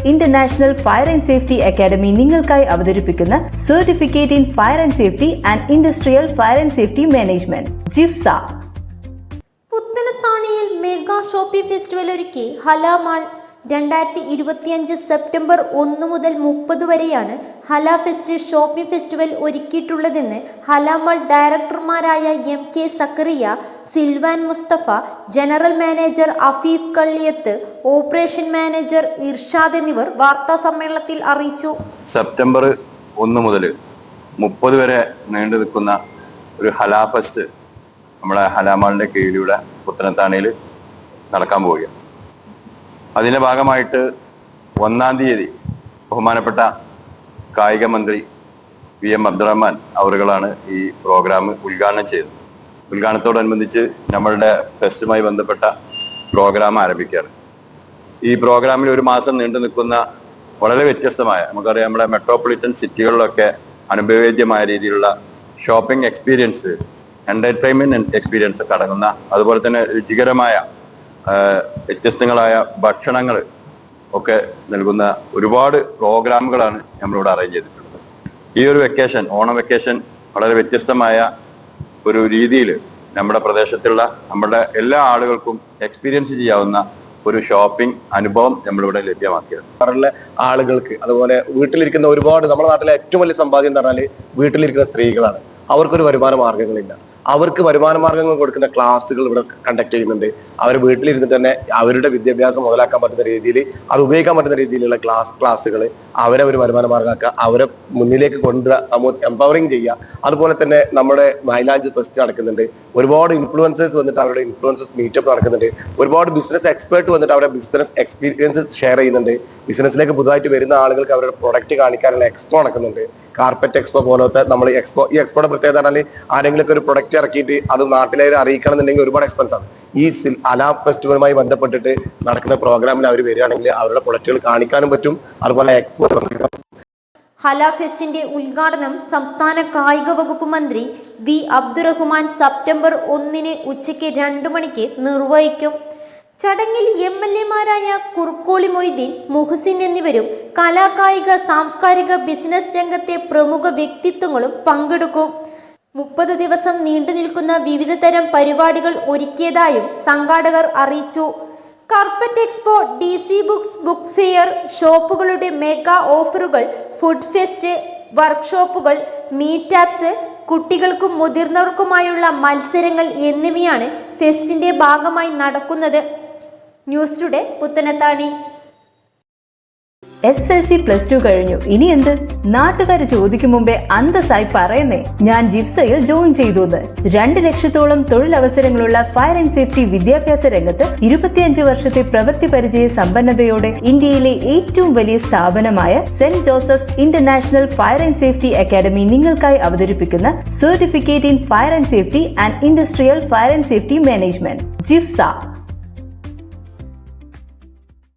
International fire and safety academy നിങ്ങൾക്കായി അവതരിപ്പിക്കുന്ന certificate in fire and safety and industrial fire and safety management JIFSA. പുത്തനത്താണിയിൽ mega shopping festival ഒരുക്കി Hala mall. 2025 September 1 മുതൽ 30 വരെയാണ് Hala fest shopping festival ഒരുക്കിയിട്ടുള്ളതെന്ന് ഹലാമാൾ ഡയറക്ടർമാരായ MK Zakariya, Silvan Musthafa, general manager Afeef Kalliyath, operation manager Irshad എന്നിവർ വാർത്താ സമ്മേളനത്തിൽ അറിയിച്ചു. സെപ്റ്റംബർ 1 മുതൽ 30 വരെ നീണ്ടു നിൽക്കുന്ന ഒരു ഹലാ ഫെസ്റ്റ് നമ്മുടെ ഹലാമാളിന്റെ കീഴിലൂടെ പുത്തനത്താണിയിൽ നടക്കാൻ പോവുകയാണ്. അതിൻ്റെ ഭാഗമായിട്ട് 1-ാം തീയതി ബഹുമാനപ്പെട്ട കായിക മന്ത്രി VM അബ്ദുറഹ്മാൻ അവറുകളാണ് ഈ പ്രോഗ്രാം ഉദ്ഘാടനം ചെയ്തത്. ഉദ്ഘാടനത്തോടനുബന്ധിച്ച് നമ്മളുടെ ഫെസ്റ്റുമായി ബന്ധപ്പെട്ട പ്രോഗ്രാം ആരംഭിക്കുകയാണ്. ഈ പ്രോഗ്രാമിൽ ഒരു മാസം നീണ്ടു നിൽക്കുന്ന വളരെ വ്യത്യസ്തമായ, നമുക്കറിയാം നമ്മുടെ മെട്രോപൊളിറ്റൻ സിറ്റികളിലൊക്കെ അനുഭവേദ്യമായ രീതിയിലുള്ള ഷോപ്പിംഗ് എക്സ്പീരിയൻസ്, എന്റർടൈൻമെന്റ് എക്സ്പീരിയൻസ് ഒക്കെ അടങ്ങുന്ന, അതുപോലെ തന്നെ രുചികരമായ വ്യത്യസ്തങ്ങളായ ഭക്ഷണങ്ങൾ ഒക്കെ നൽകുന്ന ഒരുപാട് പ്രോഗ്രാമുകളാണ് നമ്മളിവിടെ അറേഞ്ച് ചെയ്തിട്ടുള്ളത്. ഈ ഒരു വെക്കേഷൻ, ഓണം വെക്കേഷൻ, വളരെ വ്യത്യസ്തമായ ഒരു രീതിയിൽ നമ്മുടെ പ്രദേശത്തുള്ള നമ്മുടെ എല്ലാ ആളുകൾക്കും എക്സ്പീരിയൻസ് ചെയ്യാവുന്ന ഒരു ഷോപ്പിംഗ് അനുഭവം നമ്മളിവിടെ ലഭ്യമാക്കിയത്. ആളുകൾക്ക്, അതുപോലെ വീട്ടിലിരിക്കുന്ന ഒരുപാട്, നമ്മുടെ നാട്ടിലെ ഏറ്റവും വലിയ സമ്പാദ്യം എന്ന് പറഞ്ഞാൽ വീട്ടിലിരിക്കുന്ന സ്ത്രീകളാണ്. അവർക്കൊരു വരുമാന മാർഗങ്ങളില്ല. അവർക്ക് വരുമാന മാർഗങ്ങൾ കൊടുക്കുന്ന ക്ലാസ്സുകൾ ഇവിടെ കണ്ടക്ട് ചെയ്യുന്നുണ്ട്. അവർ വീട്ടിലിരുന്നിട്ട് തന്നെ അവരുടെ വിദ്യാഭ്യാസം മുതലാക്കാൻ പറ്റുന്ന രീതിയിൽ, അത് ഉപയോഗിക്കാൻ പറ്റുന്ന രീതിയിലുള്ള ക്ലാസ്സുകൾ അവരെ ഒരു വരുമാന മാർഗമാക്കുക, അവരെ മുന്നിലേക്ക് കൊണ്ടുവരിക, സമൂഹം എംപവറിങ് ചെയ്യുക. അതുപോലെ തന്നെ നമ്മുടെ മൈലാഞ്ച് ഫെസ്റ്റ് നടക്കുന്നുണ്ട്. ഒരുപാട് ഇൻഫ്ലുവൻസേഴ്സ് വന്നിട്ട് അവരുടെ ഇൻഫ്ലുവൻസേഴ്സ് മീറ്റപ്പ് നടക്കുന്നുണ്ട്. ഒരുപാട് ബിസിനസ് എക്സ്പേർട്ട് വന്നിട്ട് അവരുടെ ബിസിനസ് എക്സ്പീരിയൻസ് ഷെയർ ചെയ്യുന്നുണ്ട്. ബിസിനസ്സിലേക്ക് പുതുതായിട്ട് വരുന്ന ആളുകൾക്ക് അവരുടെ പ്രൊഡക്റ്റ് കാണിക്കാനുള്ള എക്സ്പോ നടക്കുന്നുണ്ട്. കാർപ്പറ്റ് എക്സ്പോ പോലത്തെ നമ്മൾ ഈ എക്സ്പോയുടെ പ്രത്യേകത പറഞ്ഞാൽ ആരെങ്കിലും ഒരു പ്രൊഡക്റ്റ് ഇറക്കിയിട്ട് അത് നാട്ടിലെ അറിയിക്കണം എന്നുണ്ടെങ്കിൽ ഒരുപാട് എക്സ്പെൻസ് ആണ്. ഈ ഹലാ ഫെസ്റ്റിവലുമായി ബന്ധപ്പെട്ടിട്ട് നടക്കുന്ന പ്രോഗ്രാമിൽ അവർ വരികയാണെങ്കിൽ അവരുടെ പ്രൊഡക്റ്റുകൾ കാണിക്കാനും പറ്റും. അതുപോലെ എക്സ്പോ. ഹലാ ഫെസ്റ്റിന്റെ ഉദ്ഘാടനം സംസ്ഥാന കായിക വകുപ്പ് മന്ത്രി V അബ്ദുറഹ്മാൻ സെപ്റ്റംബർ 1 ഉച്ചയ്ക്ക് 2 മണിക്ക് നിർവഹിക്കും. ചടങ്ങിൽ MLA-മാരായ കുറുക്കോളി മൊയ്തീൻ, മുഹസിൻ എന്നിവരും കലാകായിക സാംസ്കാരിക ബിസിനസ് രംഗത്തെ പ്രമുഖ വ്യക്തിത്വങ്ങളും പങ്കെടുക്കും. 30 ദിവസം നീണ്ടു നിൽക്കുന്ന വിവിധ തരം പരിപാടികൾ ഒരുക്കിയതായും സംഘാടകർ അറിയിച്ചു. Carpet expo, DC books, book fair, ഷോപ്പുകളുടെ മെഗാ ഓഫറുകൾ, ഫുഡ് ഫെസ്റ്റ്, വർക്ക്ഷോപ്പുകൾ, മീറ്റാപ്സ്, കുട്ടികൾക്കും മുതിർന്നവർക്കുമായുള്ള മത്സരങ്ങൾ എന്നിവയാണ് ഫെസ്റ്റിന്റെ ഭാഗമായി നടക്കുന്നത്. News today, Puthanathani. SSLC+2 കഴിഞ്ഞു, ഇനി എന്ത്? നാട്ടുകാർ ചോദിക്കും മുമ്പേ അന്തസ്സായി പറയുന്നേ, ഞാൻ ജിഫ്സയിൽ ജോയിൻ ചെയ്തു. 2 ലക്ഷത്തോളം തൊഴിലവസരങ്ങളുള്ള ഫയർ ആൻഡ് സേഫ്റ്റി വിദ്യാഭ്യാസ രംഗത്ത് 25 വർഷത്തെ പ്രവൃത്തി പരിചയ സമ്പന്നതയോടെ ഇന്ത്യയിലെ ഏറ്റവും വലിയ സ്ഥാപനമായ saint Joseph's international fire and safety academy നിങ്ങൾക്കായി അവതരിപ്പിക്കുന്ന certificate in fire and safety and industrial fire and safety management ജിഫ്സ.